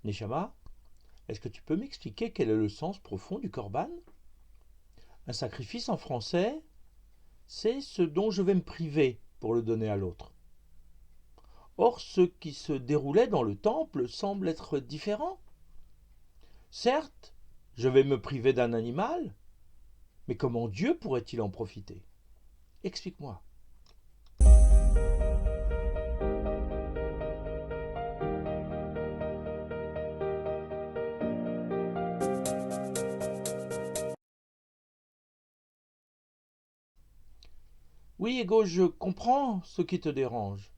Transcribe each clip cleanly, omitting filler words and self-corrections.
Neshama, est-ce que tu peux m'expliquer quel est le sens profond du korban? Un sacrifice en français, c'est ce dont je vais me priver pour le donner à l'autre. Or, ce qui se déroulait dans le temple semble être différent. Certes, je vais me priver d'un animal, mais comment Dieu pourrait-il en profiter? Explique-moi. Oui, Ego, je comprends ce qui te dérange.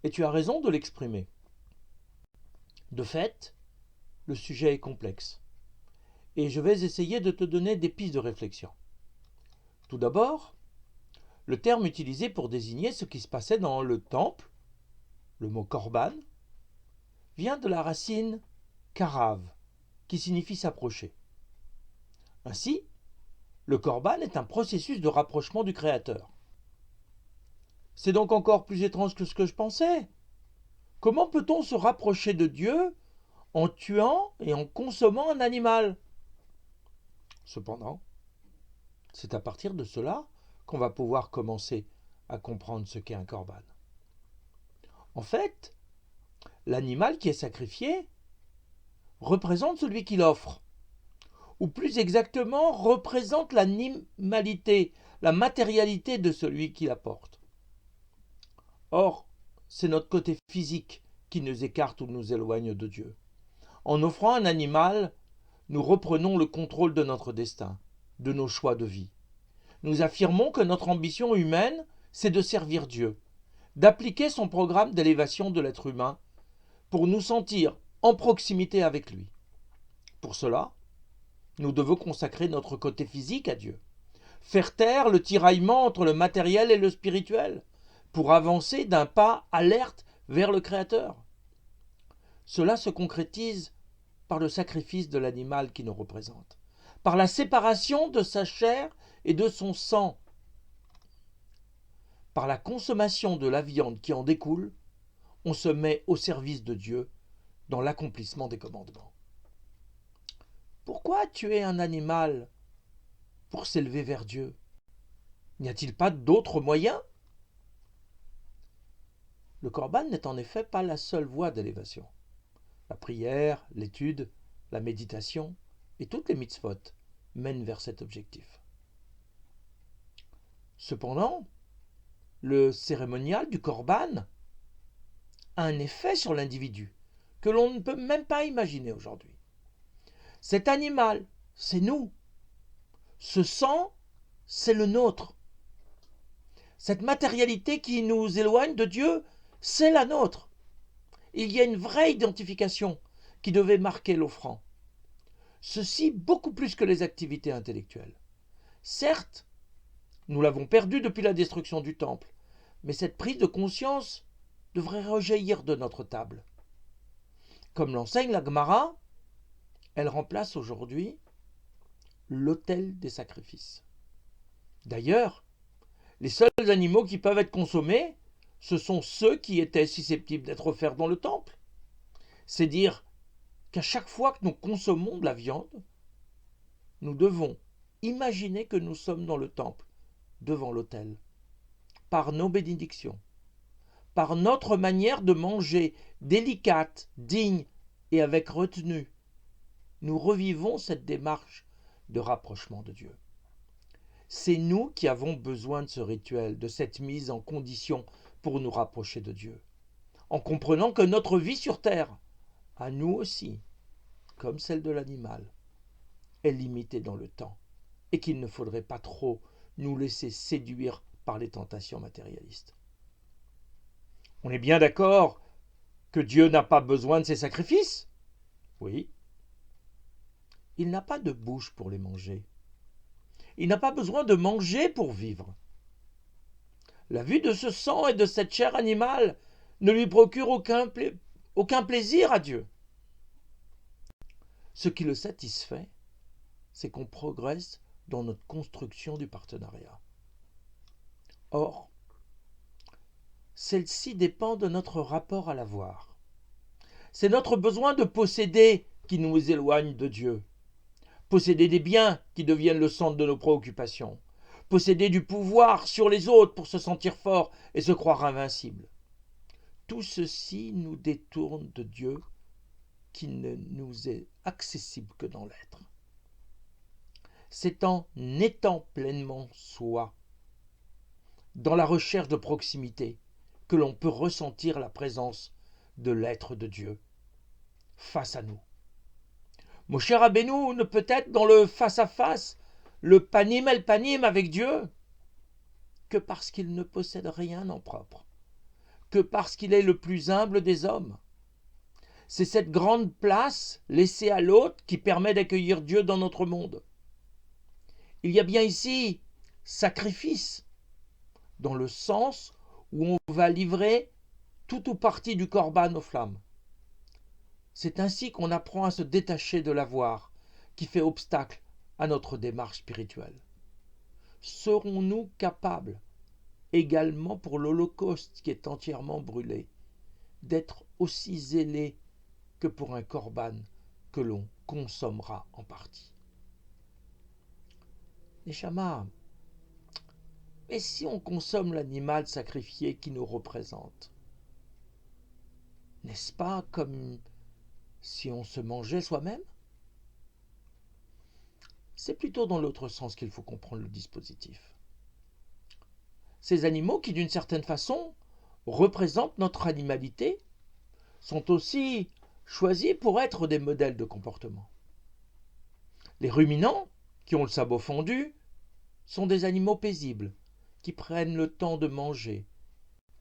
Et tu as raison de l'exprimer. De fait, le sujet est complexe. Et je vais essayer de te donner des pistes de réflexion. Tout d'abord, le terme utilisé pour désigner ce qui se passait dans le temple, le mot korban, vient de la racine karav, qui signifie s'approcher. Ainsi, le korban est un processus de rapprochement du Créateur. C'est donc encore plus étrange que ce que je pensais. Comment peut-on se rapprocher de Dieu en tuant et en consommant un animal? Cependant, c'est à partir de cela qu'on va pouvoir commencer à comprendre ce qu'est un korban. En fait, l'animal qui est sacrifié représente celui qui l'offre, ou plus exactement représente l'animalité, la matérialité de celui qui la porte. Or, c'est notre côté physique qui nous écarte ou nous éloigne de Dieu. En offrant un animal, nous reprenons le contrôle de notre destin, de nos choix de vie. Nous affirmons que notre ambition humaine, c'est de servir Dieu, d'appliquer son programme d'élévation de l'être humain pour nous sentir en proximité avec lui. Pour cela, nous devons consacrer notre côté physique à Dieu, faire taire le tiraillement entre le matériel et le spirituel, pour avancer d'un pas alerte vers le Créateur. Cela se concrétise par le sacrifice de l'animal qui nous représente, par la séparation de sa chair et de son sang, par la consommation de la viande qui en découle, on se met au service de Dieu dans l'accomplissement des commandements. Pourquoi tuer un animal pour s'élever vers Dieu? N'y a-t-il pas d'autres moyens? Le korban n'est en effet pas la seule voie d'élévation. La prière, l'étude, la méditation et toutes les mitzvot mènent vers cet objectif. Cependant, le cérémonial du korban a un effet sur l'individu que l'on ne peut même pas imaginer aujourd'hui. Cet animal, c'est nous. Ce sang, c'est le nôtre. Cette matérialité qui nous éloigne de Dieu, c'est la nôtre. Il y a une vraie identification qui devait marquer l'offrand. Ceci beaucoup plus que les activités intellectuelles. Certes, nous l'avons perdu depuis la destruction du temple, mais cette prise de conscience devrait rejaillir de notre table. Comme l'enseigne la Gemara, elle remplace aujourd'hui l'autel des sacrifices. D'ailleurs, les seuls animaux qui peuvent être consommés, ce sont ceux qui étaient susceptibles d'être offerts dans le temple. C'est dire qu'à chaque fois que nous consommons de la viande, nous devons imaginer que nous sommes dans le temple, devant l'autel, par nos bénédictions, par notre manière de manger délicate, digne et avec retenue. Nous revivons cette démarche de rapprochement de Dieu. C'est nous qui avons besoin de ce rituel, de cette mise en condition pour nous rapprocher de Dieu, en comprenant que notre vie sur terre, à nous aussi, comme celle de l'animal, est limitée dans le temps et qu'il ne faudrait pas trop nous laisser séduire par les tentations matérialistes. On est bien d'accord que Dieu n'a pas besoin de ces sacrifices? Oui. Il n'a pas de bouche pour les manger. Il n'a pas besoin de manger pour vivre. La vue de ce sang et de cette chair animale ne lui procure aucun plaisir à Dieu. Ce qui le satisfait, c'est qu'on progresse dans notre construction du partenariat. Or, celle-ci dépend de notre rapport à l'avoir. C'est notre besoin de posséder qui nous éloigne de Dieu. Posséder des biens qui deviennent le centre de nos préoccupations. Posséder du pouvoir sur les autres pour se sentir fort et se croire invincible. Tout ceci nous détourne de Dieu qui ne nous est accessible que dans l'être. C'est en étant pleinement soi, dans la recherche de proximité, que l'on peut ressentir la présence de l'être de Dieu face à nous. Moshe Rabbeinu ne peut être dans le face-à-face, le panim el panim avec Dieu, que parce qu'il ne possède rien en propre, que parce qu'il est le plus humble des hommes. C'est cette grande place laissée à l'autre qui permet d'accueillir Dieu dans notre monde. Il y a bien ici sacrifice, dans le sens où on va livrer tout ou partie du corban aux flammes. C'est ainsi qu'on apprend à se détacher de l'avoir qui fait obstacle à notre démarche spirituelle. Serons-nous capables, également pour l'Holocauste qui est entièrement brûlé, d'être aussi zélés que pour un corban que l'on consommera en partie? Neshama, mais si on consomme l'animal sacrifié qui nous représente, n'est-ce pas comme si on se mangeait soi-même? C'est plutôt dans l'autre sens qu'il faut comprendre le dispositif. Ces animaux qui, d'une certaine façon, représentent notre animalité, sont aussi choisis pour être des modèles de comportement. Les ruminants, qui ont le sabot fendu, sont des animaux paisibles, qui prennent le temps de manger,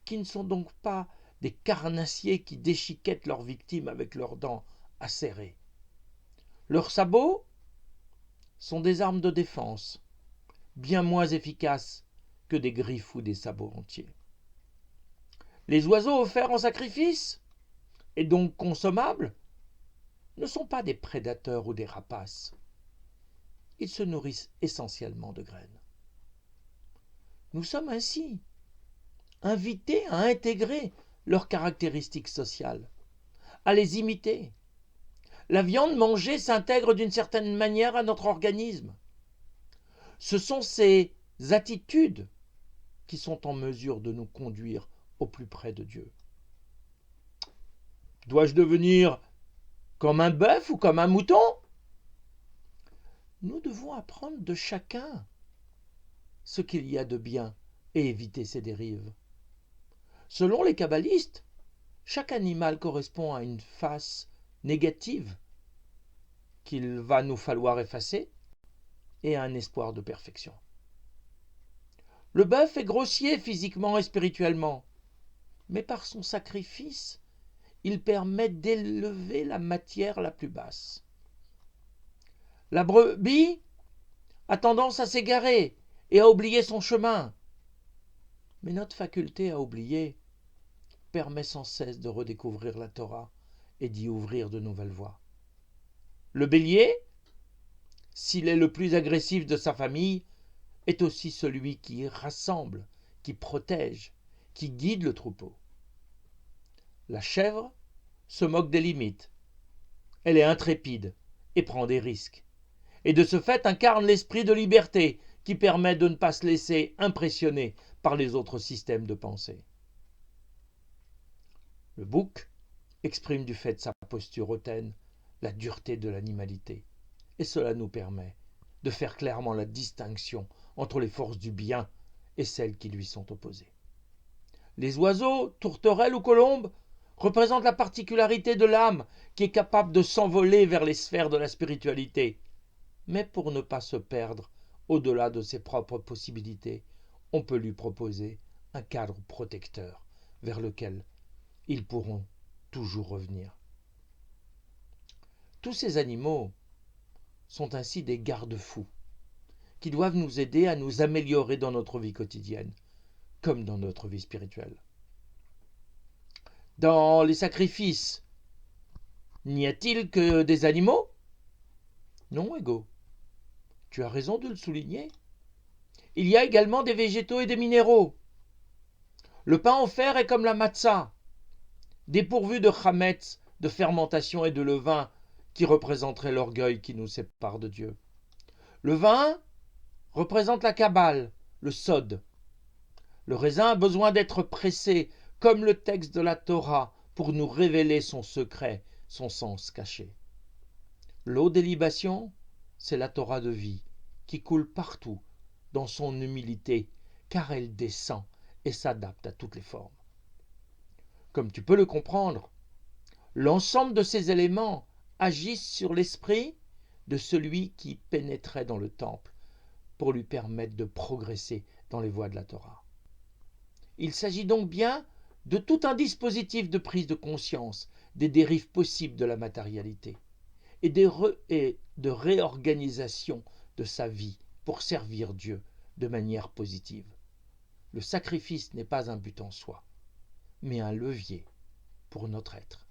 qui ne sont donc pas des carnassiers qui déchiquettent leurs victimes avec leurs dents acérées. Leurs sabots sont des armes de défense, bien moins efficaces que des griffes ou des sabots entiers. Les oiseaux offerts en sacrifice, et donc consommables, ne sont pas des prédateurs ou des rapaces. Ils se nourrissent essentiellement de graines. Nous sommes ainsi invités à intégrer leurs caractéristiques sociales, à les imiter. La viande mangée s'intègre d'une certaine manière à notre organisme. Ce sont ces attitudes qui sont en mesure de nous conduire au plus près de Dieu. Dois-je devenir comme un bœuf ou comme un mouton? Nous devons apprendre de chacun ce qu'il y a de bien et éviter ses dérives. Selon les kabbalistes, chaque animal correspond à une face négative qu'il va nous falloir effacer et à un espoir de perfection. Le bœuf est grossier physiquement et spirituellement, mais par son sacrifice, il permet d'élever la matière la plus basse. La brebis a tendance à s'égarer et à oublier son chemin, mais notre faculté à oublier permet sans cesse de redécouvrir la Torah et d'y ouvrir de nouvelles voies. Le bélier, s'il est le plus agressif de sa famille, est aussi celui qui rassemble, qui protège, qui guide le troupeau. La chèvre se moque des limites. Elle est intrépide et prend des risques. Et de ce fait incarne l'esprit de liberté qui permet de ne pas se laisser impressionner par les autres systèmes de pensée. Le bouc exprime du fait de sa posture hautaine la dureté de l'animalité. Et cela nous permet de faire clairement la distinction entre les forces du bien et celles qui lui sont opposées. Les oiseaux, tourterelles ou colombes représentent la particularité de l'âme qui est capable de s'envoler vers les sphères de la spiritualité. Mais pour ne pas se perdre au-delà de ses propres possibilités, on peut lui proposer un cadre protecteur vers lequel ils pourront toujours revenir. Tous ces animaux sont ainsi des garde-fous qui doivent nous aider à nous améliorer dans notre vie quotidienne, comme dans notre vie spirituelle. Dans les sacrifices, n'y a-t-il que des animaux? Non, Ego. Tu as raison de le souligner. Il y a également des végétaux et des minéraux. Le pain en fer est comme la matzah, dépourvu de chametz de fermentation et de levain qui représenteraient l'orgueil qui nous sépare de Dieu. Le vin représente la Kabbale, le sod. Le raisin a besoin d'être pressé, comme le texte de la Torah, pour nous révéler son secret, son sens caché. L'eau des libations, c'est la Torah de vie, qui coule partout, dans son humilité, car elle descend et s'adapte à toutes les formes. Comme tu peux le comprendre, l'ensemble de ces éléments agissent sur l'esprit de celui qui pénétrait dans le temple pour lui permettre de progresser dans les voies de la Torah. Il s'agit donc bien de tout un dispositif de prise de conscience des dérives possibles de la matérialité et de réorganisation de sa vie pour servir Dieu de manière positive. Le sacrifice n'est pas un but en soi, mais un levier pour notre être.